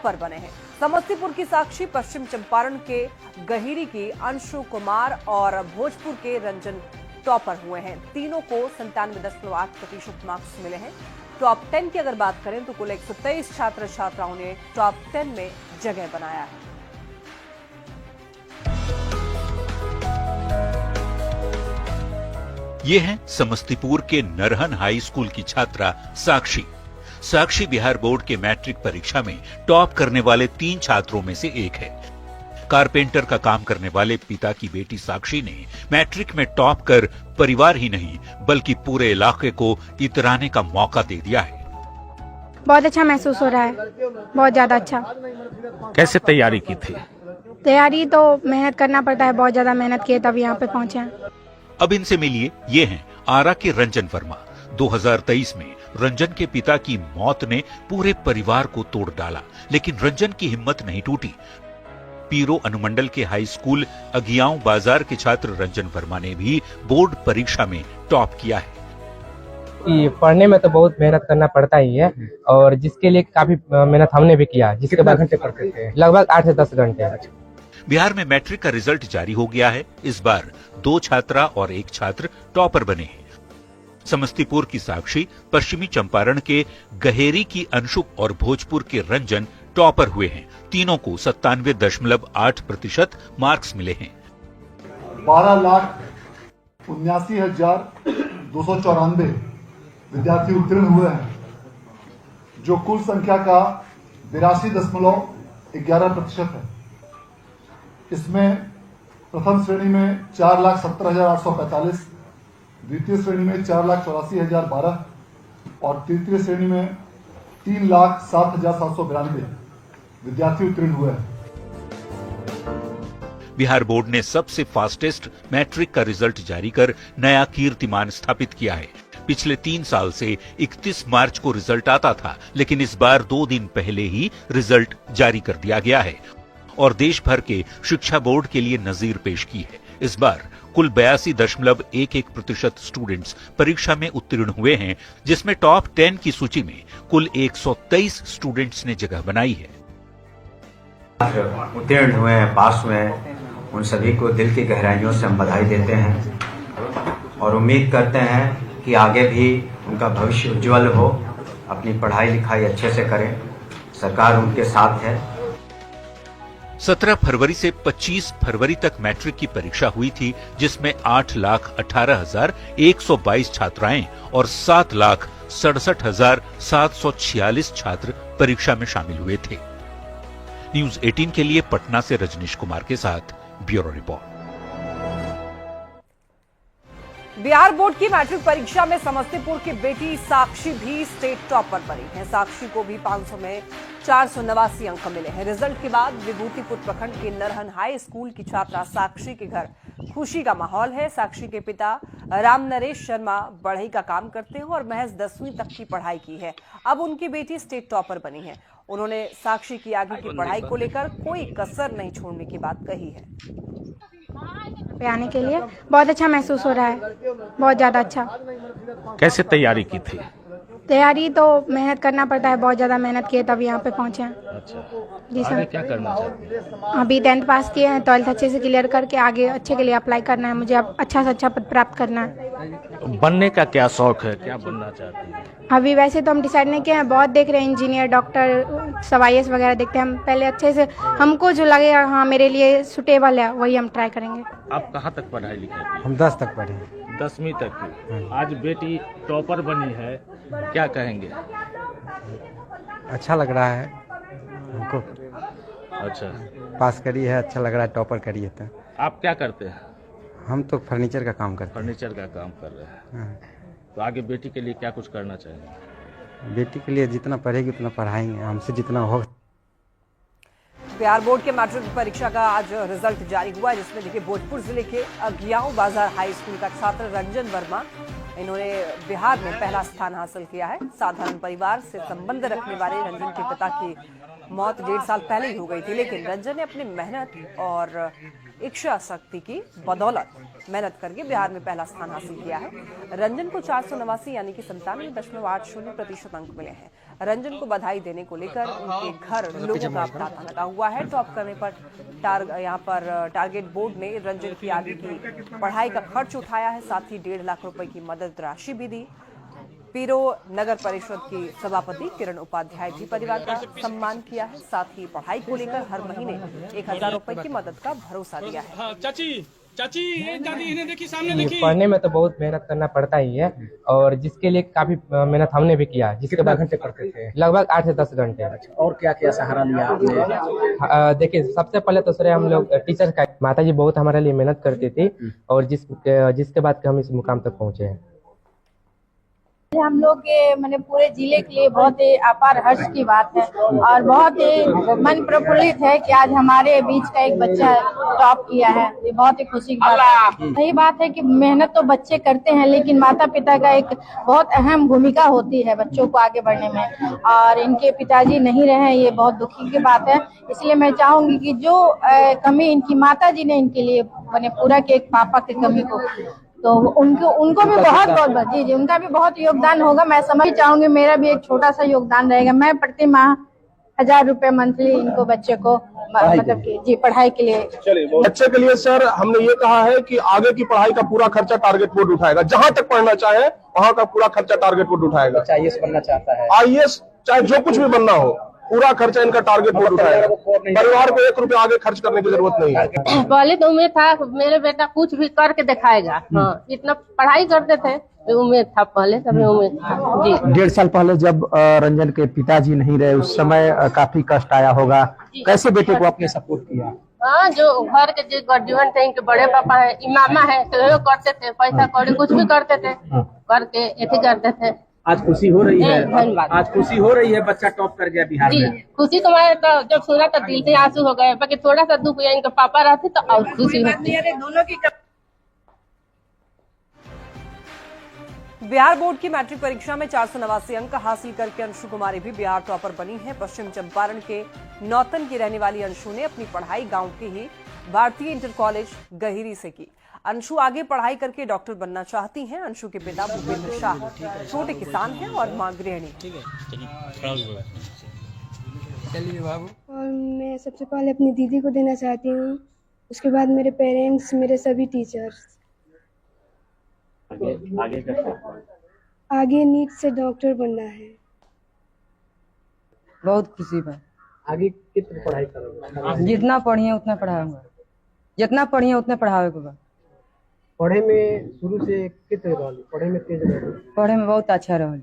Topper बने हैं। समस्तीपुर की साक्षी, पश्चिम चंपारण के गहेरी की अंशु कुमार और भोजपुर के रंजन टॉपर हुए हैं। तीनों को 97.8% मार्क्स मिले हैं। टॉप 10 की अगर बात करें तो कुल 123 छात्र छात्राओं ने टॉप 10 में जगह बनाया है। ये है समस्तीपुर के नरहन हाई स्कूल की छात्रा साक्षी। साक्षी बिहार बोर्ड के मैट्रिक परीक्षा में टॉप करने वाले 3 छात्रों में से एक है। कारपेंटर का काम करने वाले पिता की बेटी साक्षी ने मैट्रिक में टॉप कर परिवार ही नहीं बल्कि पूरे इलाके को इतराने का मौका दे दिया है। बहुत अच्छा महसूस हो रहा है, बहुत ज्यादा अच्छा। कैसे तैयारी की थी? तैयारी तो मेहनत करना पड़ता है, बहुत ज्यादा मेहनत किए तब यहाँ पे पहुँचे हैं। अब इनसे मिलिए, ये हैं आरा के रंजन वर्मा। 2023 में रंजन के पिता की मौत ने पूरे परिवार को तोड़ डाला, लेकिन रंजन की हिम्मत नहीं टूटी। पीरो अनुमंडल के हाई स्कूल अगियाओं बाजार के छात्र रंजन वर्मा ने भी बोर्ड परीक्षा में टॉप किया है। पढ़ने में तो बहुत मेहनत करना पड़ता ही है और जिसके लिए काफी मेहनत हमने भी किया। जिसके बाद घंटे पढ़ते थे? लगभग 8 से 10 घंटे। बिहार में मैट्रिक का रिजल्ट जारी हो गया है। इस बार 2 छात्रा और 1 छात्र टॉपर बने हैं। समस्तीपुर की साक्षी, पश्चिमी चंपारण के गहेरी की अंशु और भोजपुर के रंजन टॉपर हुए हैं। तीनों को 97.8% मार्क्स मिले हैं। 12,79,294 विद्यार्थी उत्तीर्ण हुए हैं, जो कुल संख्या का 82.11% है। इसमें प्रथम श्रेणी में 4,70,845, द्वितीय श्रेणी में 4,84,012 और तृतीय श्रेणी में 3,07,792 विद्यार्थी उत्तीर्ण हुए हैं। बिहार बोर्ड ने सबसे फास्टेस्ट मैट्रिक का रिजल्ट जारी कर नया कीर्तिमान स्थापित किया है। पिछले 3 साल से 31 मार्च को रिजल्ट आता था, लेकिन इस बार 2 दिन पहले ही रिजल्ट जारी कर दिया गया है और देश भर के शिक्षा बोर्ड के लिए नजीर पेश की है। इस बार कुल 82.11% स्टूडेंट्स परीक्षा में उत्तीर्ण हुए हैं, जिसमें टॉप 10 की सूची में कुल 123 स्टूडेंट्स ने जगह बनाई है। उत्तीर्ण हुए हैं, पास हुए हैं, उन सभी को दिल की गहराइयों से हम बधाई देते हैं और उम्मीद करते हैं कि आगे भी उनका भविष्य उज्जवल हो, अपनी पढ़ाई लिखाई अच्छे से करें, सरकार उनके साथ है। 17 फरवरी से 25 फरवरी तक मैट्रिक की परीक्षा हुई थी, जिसमें 8,18,122 छात्राएं और 7,67,746 छात्र परीक्षा में शामिल हुए थे। न्यूज 18 के लिए पटना से रजनीश कुमार के साथ ब्यूरो रिपोर्ट। बिहार बोर्ड की मैट्रिक परीक्षा में समस्तीपुर की बेटी साक्षी भी स्टेट टॉपर बनी है। साक्षी को भी 500 में 489 अंक मिले हैं। रिजल्ट के बाद विभूतिपुर प्रखंड के नरहन हाई स्कूल की छात्रा साक्षी के घर खुशी का माहौल है। साक्षी के पिता राम नरेश शर्मा बढ़ई का काम करते हैं और महज 10वीं तक की पढ़ाई की है। अब उनकी बेटी स्टेट टॉपर बनी है। उन्होंने साक्षी की आगे की पढ़ाई को लेकर कोई कसर नहीं छोड़ने की बात कही है। पे आने के लिए बहुत अच्छा महसूस हो रहा है, बहुत ज्यादा अच्छा। कैसे तैयारी की थी? तैयारी तो मेहनत करना पड़ता है, बहुत ज्यादा मेहनत किए तब यहाँ पे पहुँचे हैं। अच्छा, जी सर। आगे क्या करना चाहते हैं? अभी 10th पास किए हैं, 12th अच्छे से क्लियर करके आगे अच्छे के लिए अप्लाई करना है। मुझे अब अच्छा से अच्छा पद प्राप्त करना है। बनने का क्या शौक है, क्या बनना चाहती है? अभी वैसे तो हम डिसाइड नहीं किए हैं, बहुत देख रहे हैं, इंजीनियर, डॉक्टर, सब IAS वगैरह देखते हैं। हम पहले अच्छे से हमको जो लगेगा हाँ मेरे लिए सुटेबल है वही हम ट्राई करेंगे। आप कहाँ तक पढ़ाई लिखाई की? हम 10 तक पढ़े। 10वीं तक की। आज बेटी टॉपर बनी है, क्या कहेंगे? अच्छा लग रहा है हमको। अच्छा, पास करी है, अच्छा लग रहा है, टॉपर करी है। तो आप क्या करते हैं? हम तो फर्नीचर का काम करते हैं। फर्नीचर का काम कर रहे हैं। तो आगे बेटी के लिए क्या कुछ करना चाहेंगे? बेटी के लिए जितना पढ़ेगी उतना पढ़ाएंगे, हमसे जितना हो। बिहार बोर्ड के मैट्रिक परीक्षा का आज रिजल्ट जारी हुआ है, जिसमें देखिए भोजपुर जिले के अगियाओं बाजार हाई स्कूल का छात्र रंजन वर्मा, इन्होंने बिहार में पहला स्थान हासिल किया है। साधारण परिवार से संबंध रखने वाले रंजन के पिता की मौत 1.5 साल पहले ही हो गई थी, लेकिन रंजन ने अपनी मेहनत और इच्छा शक्ति की बदौलत मेहनत करके बिहार में पहला स्थान हासिल किया है। रंजन को 489 यानी कि 97.80% अंक मिले हैं। रंजन को बधाई देने को लेकर उनके घर लोगों का तांता लगा हुआ है। टॉप करने पर यहाँ पर टारगेट बोर्ड ने रंजन की आगे की पढ़ाई का खर्च उठाया है, साथ ही 1.5 लाख रुपए की मदद राशि भी दी। पीरो नगर परिषद की सभापति किरण उपाध्याय भी परिवार का सम्मान किया है, साथ ही पढ़ाई को लेकर हर महीने 1000 रुपए की मदद का भरोसा दिया है। चाची दादी इन्हें देखी, सामने देखी। पढ़ने में तो बहुत मेहनत करना पड़ता ही है, और जिसके लिए काफी मेहनत हमने भी किया। जिसके बाद घंटे पढ़ते थे? लगभग 8 से 10 घंटे। और क्या क्या सहारा लिया आपने? देखिए, सबसे पहले तो सर हम लोग टीचर का, माता जी बहुत हमारे लिए मेहनत करती थी, और जिसके बाद हम इस मुकाम तक पहुंचे हैं। हम लोग के मैंने पूरे जिले के लिए बहुत ही अपार हर्ष की बात है, और बहुत ही मन प्रफुल्लित है कि आज हमारे बीच का एक बच्चा टॉप किया है। ये बहुत ही खुशी की बात है। सही बात है कि मेहनत तो बच्चे करते हैं, लेकिन माता पिता का एक बहुत अहम भूमिका होती है बच्चों को आगे बढ़ने में, और इनके पिताजी नहीं रहे, ये बहुत दुखी की बात है। इसलिए मैं चाहूंगी कि जो कमी इनकी माता जी ने इनके लिए मैंने पूरा किया, एक पापा की कमी को, तो उनको भी बहुत जी उनका भी बहुत योगदान होगा। मैं समझ चाहूंगी मेरा भी एक छोटा सा योगदान रहेगा। मैं प्रति माह 1000 रुपए मंथली इनको बच्चे को मतलब कि जी पढ़ाई के लिए। चलिए, बच्चे के लिए सर हमने ये कहा है कि आगे की पढ़ाई का पूरा खर्चा टारगेट बोर्ड उठाएगा। जहां तक पढ़ना चाहे वहां का पूरा खर्चा टारगेट बोर्ड उठाएगा। IAS बनना चाहता है, IAS चाहे जो कुछ भी बनना हो, पूरा खर्चा इनका टारगेट बोर्ड उठाएगा। परिवार को 1 रुपया आगे खर्च करने की जरूरत नहीं है। पहले तो उम्मीद था मेरे बेटा कुछ भी करके दिखाएगा। हाँ, इतना पढ़ाई करते थे, उम्मीद था पहले, तभी उम्मीद था जी। 1.5 साल पहले जब रंजन के पिताजी नहीं रहे, उस समय काफी कष्ट आया होगा। कैसे बेटे को आपने सपोर्ट किया? हाँ, जो घर के जो गार्जियन थे, इनके बड़े पापा है, इमामा है, तो करते थे, पैसा कौड़ी कुछ भी करते थे, करके ऐसे करते थे। आज खुशी हो रही है, आज खुशी हो रही है, बच्चा टॉप कर गया बिहार में। खुशी तो मैं तो जब सुना तो दिल से आंसू हो गए, बाकी थोड़ा सा दुख हुआ, इनके पापा रहते तो और खुशी होती। दोनों की बिहार बोर्ड की मैट्रिक परीक्षा में 489 अंक हासिल करके अंशु कुमारी भी बिहार टॉपर बनी है। पश्चिम चंपारण के नौतन की रहने वाली अंशु ने अपनी पढ़ाई गांव के ही भारतीय इंटर कॉलेज गहिरी से की। अंशु आगे पढ़ाई करके डॉक्टर बनना चाहती हैं। अंशु के पिता भूपेंद्र शाह छोटे किसान हैं और मां गृहिणी। और मैं सबसे पहले अपनी दीदी को देना चाहती हूँ, उसके बाद मेरे पेरेंट्स, मेरे सभी टीचर्स। आगे नीट से डॉक्टर बनना है। बहुत खुशी बा। आगे कितनी पढ़ाई करोगे? जितना पढ़िए उतना पढ़ाऊंगा, जितना पढ़िए उतना पढ़ावे। पढ़े में शुरू से कितने पढ़े में तेज रहे? पढ़े में बहुत अच्छा रही।